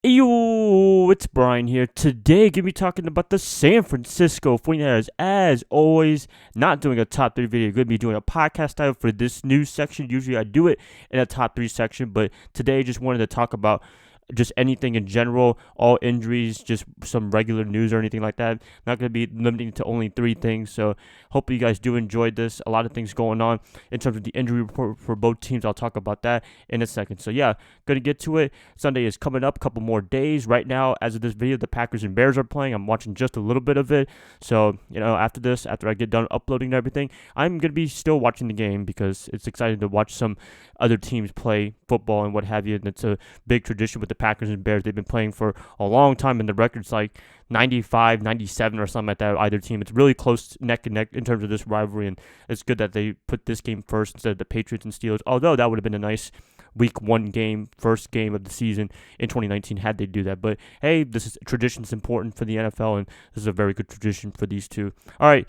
Yo, it's Brian here. Today, gonna be talking about the San Francisco 49ers. As always, not doing a top 3 video. Gonna be doing a podcast style for this news section. Usually I do it in a top 3 section, but today just wanted to talk about just anything in general, all injuries, just some regular news or anything like that. Not going to be limiting to only 3 things. So hopefully you guys do enjoy this. A lot of things going on in terms of the injury report for both teams. I'll talk about that in a second. So yeah, going to get to it. Sunday is coming up, a couple more days. Right now, as of this video, the Packers and Bears are playing. I'm watching just a little bit of it. So, after this, after I get done uploading and everything, I'm going to be still watching the game because it's exciting to watch some other teams play football and what have you. And it's a big tradition with the Packers and Bears. They've been playing for a long time, and the record's like 95, 97 or something like that, either team. It's really close neck and neck in terms of this rivalry, and it's good that they put this game first instead of the Patriots and Steelers, although that would have been a nice week 1 game, first game of the season in 2019 had they do that. But hey, this is tradition's important for the NFL, and this is a very good tradition for these two. All right,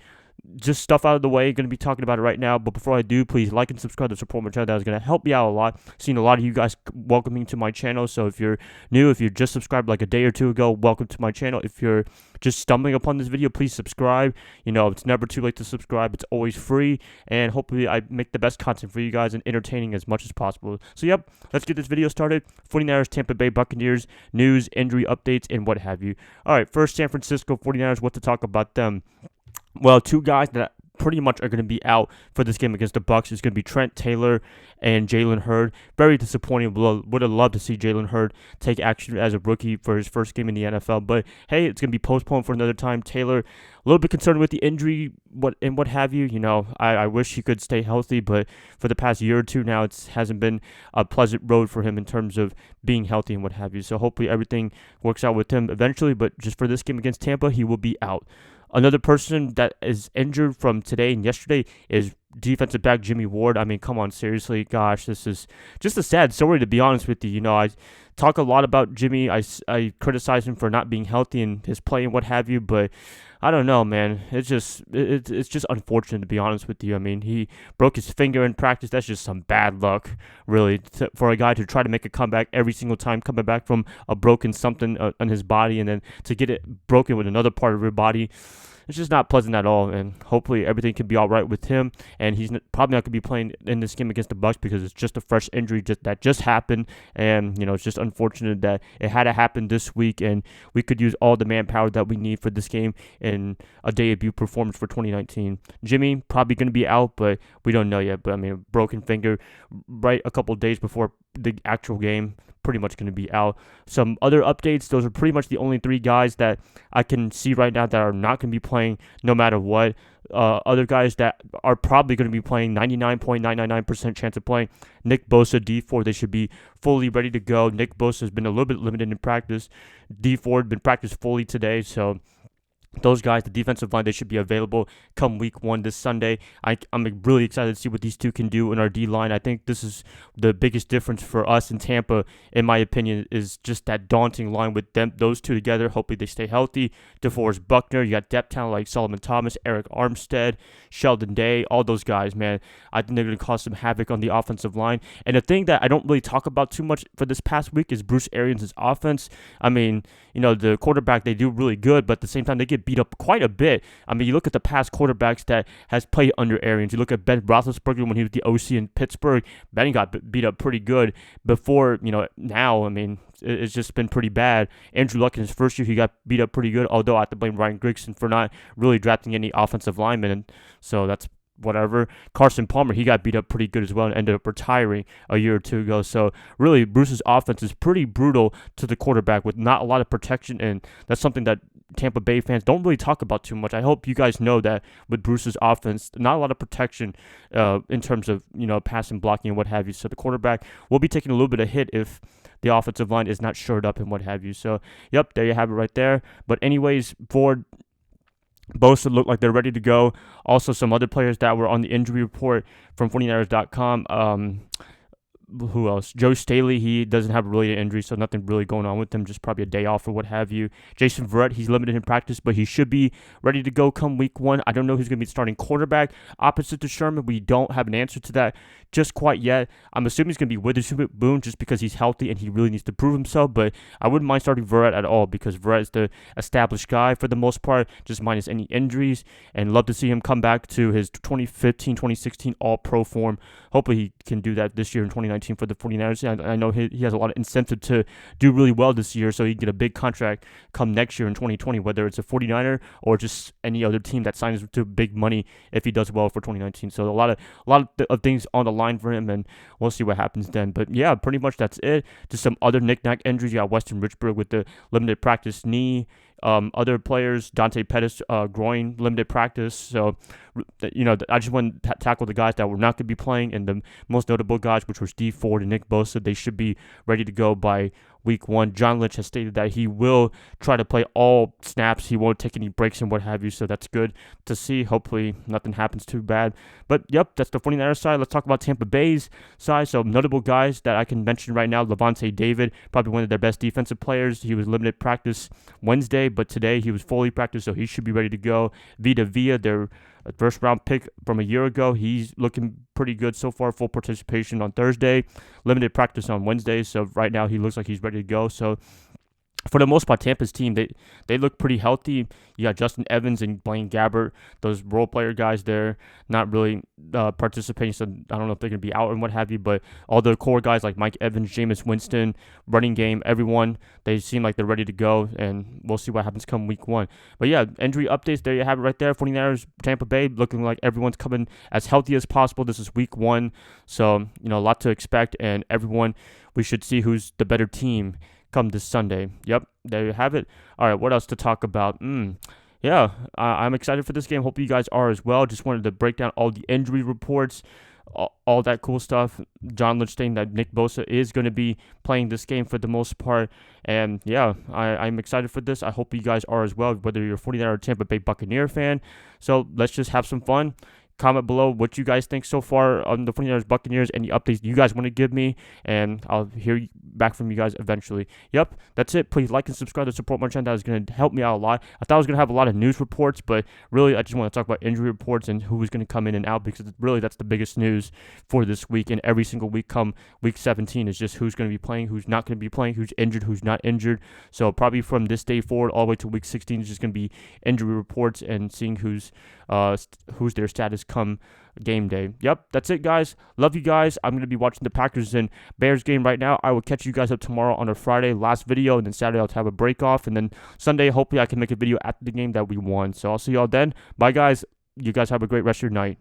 just stuff out of the way. Going to be talking about it right now. But before I do, please like and subscribe to support my channel. That is going to help me out a lot. Seeing a lot of you guys welcoming to my channel. So if you're new, if you just subscribed like a day or two ago, welcome to my channel. If you're just stumbling upon this video, please subscribe. It's never too late to subscribe. It's always free. And hopefully I make the best content for you guys and entertaining as much as possible. So yep, let's get this video started. 49ers, Tampa Bay Buccaneers, news, injury updates, and what have you. All right, first San Francisco 49ers, what to talk about them. Well, 2 guys that pretty much are going to be out for this game against the Bucs is going to be Trent Taylor and Jalen Hurd. Very disappointing. Would have loved to see Jalen Hurd take action as a rookie for his first game in the NFL. But hey, it's going to be postponed for another time. Taylor, a little bit concerned with the injury, what have you. I wish he could stay healthy, but for the past year or two now, it hasn't been a pleasant road for him in terms of being healthy and what have you. So hopefully everything works out with him eventually. But just for this game against Tampa, he will be out. Another person that is injured from today and yesterday is defensive back Jimmy Ward. I mean, come on, seriously, gosh, this is just a sad story, to be honest with you. I talk a lot about Jimmy. I criticize him for not being healthy and his play and what have you, but I don't know, man. It's just unfortunate, to be honest with you. I mean, he broke his finger in practice. That's just some bad luck, really, for a guy to try to make a comeback every single time, coming back from a broken something on his body, and then to get it broken with another part of your body. It's just not pleasant at all, and hopefully everything can be all right with him, and he's probably not going to be playing in this game against the Bucs because it's just a fresh injury that just happened, and it's just unfortunate that it had to happen this week, and we could use all the manpower that we need for this game in a debut performance for 2019. Jimmy probably going to be out, but we don't know yet. But I mean, a broken finger right a couple days before the actual game, pretty much going to be out. Some other updates, those are pretty much the only 3 guys that I can see right now that are not going to be playing no matter what. Other guys that are probably going to be playing, 99.999% chance of playing, Nick Bosa, D4, they should be fully ready to go. Nick Bosa has been a little bit limited in practice. D4 had been practiced fully today, so those guys, the defensive line, they should be available come week 1 this Sunday. I'm really excited to see what these 2 can do in our D-line. I think this is the biggest difference for us in Tampa, in my opinion, is just that daunting line with those 2 together. Hopefully they stay healthy. DeForest Buckner, you got depth talent like Solomon Thomas, Eric Armstead, Sheldon Day, all those guys, man. I think they're going to cause some havoc on the offensive line. And the thing that I don't really talk about too much for this past week is Bruce Arians' offense. I mean, the quarterback, they do really good, but at the same time, they get beat up quite a bit. I mean, you look at the past quarterbacks that has played under Arians. You look at Ben Roethlisberger when he was the OC in Pittsburgh. Ben got beat up pretty good before, now, I mean, it's just been pretty bad. Andrew Luck in his first year, he got beat up pretty good, although I have to blame Ryan Grigson for not really drafting any offensive linemen, and so that's whatever. Carson Palmer, he got beat up pretty good as well and ended up retiring a year or 2 ago. So really, Bruce's offense is pretty brutal to the quarterback with not a lot of protection, and that's something that Tampa Bay fans don't really talk about too much. I hope you guys know that with Bruce's offense, not a lot of protection in terms of passing, blocking, and what have you. So the quarterback will be taking a little bit of hit if the offensive line is not shored up and what have you. So yep, there you have it right there. But anyways, Ford, Bosa look like they're ready to go. Also, some other players that were on the injury report from 49ers.com. who else? Joe Staley, he doesn't have really an injury, so nothing really going on with him, just probably a day off or what have you. Jason Verrett, he's limited in practice, but he should be ready to go come week 1. I don't know who's going to be starting quarterback opposite to Sherman. We don't have an answer to that just quite yet. I'm assuming he's going to be Witherspoon just because he's healthy and he really needs to prove himself, but I wouldn't mind starting Verrett at all because Verrett is the established guy for the most part, just minus any injuries, and love to see him come back to his 2015, 2016 All-Pro form. Hopefully he can do that this year in 2019 for the 49ers. I know he has a lot of incentive to do really well this year, so he can get a big contract come next year in 2020, whether it's a 49er or just any other team that signs to big money if he does well for 2019. So a lot of things on the line for him, and we'll see what happens then. But yeah, pretty much that's it. Just some other knick-knack injuries. You got Weston Richburg with the limited practice knee. Other players, Dante Pettis, groin, limited practice. So, I just want to tackle the guys that were not going to be playing, and the most notable guys, which was D Ford and Nick Bosa. They should be ready to go by week 1. John Lynch has stated that he will try to play all snaps. He won't take any breaks and what have you, so that's good to see. Hopefully nothing happens too bad. But, yep, that's the 49ers side. Let's talk about Tampa Bay's side. So, notable guys that I can mention right now, Lavonte David, probably one of their best defensive players. He was limited practice Wednesday, but today he was fully practiced, so he should be ready to go. Vita, their first-round pick from a year ago, he's looking pretty good so far. Full participation on Thursday, limited practice on Wednesday, so right now he looks like he's ready to go. So for the most part, Tampa's team, they look pretty healthy. You got Justin Evans and Blaine Gabbert, those role player guys there, not really participating, so I don't know if they're going to be out and what have you, but all the core guys like Mike Evans, Jameis Winston, running game, everyone, they seem like they're ready to go, and we'll see what happens come week 1. But yeah, injury updates, there you have it right there. 49ers, Tampa Bay, looking like everyone's coming as healthy as possible. This is week 1, so, a lot to expect, and everyone, we should see who's the better team come this Sunday. Yep, there you have it. All right, what else to talk about? Yeah, I'm excited for this game. Hope you guys are as well. Just wanted to break down all the injury reports, all that cool stuff. John Lynch saying that Nick Bosa is going to be playing this game for the most part. And yeah, I'm excited for this. I hope you guys are as well, whether you're a 49er or Tampa Bay Buccaneer fan. So let's just have some fun. Comment below what you guys think so far on the 49ers Buccaneers, any updates you guys want to give me, and I'll hear back from you guys eventually. Yep, that's it. Please like and subscribe to support my channel. That is going to help me out a lot. I thought I was going to have a lot of news reports, but really I just want to talk about injury reports and who is going to come in and out, because really that's the biggest news for this week, and every single week come week 17 is just who's going to be playing, who's not going to be playing, who's injured, who's not injured. So probably from this day forward all the way to week 16 is just going to be injury reports and seeing who's their status come game day. Yep, that's it, guys. Love you guys. I'm going to be watching the Packers and Bears game right now. I will catch you guys up tomorrow on a Friday, last video, and then Saturday I'll have a break off, and then Sunday, hopefully I can make a video after the game that we won. So I'll see y'all then. Bye, guys. You guys have a great rest of your night.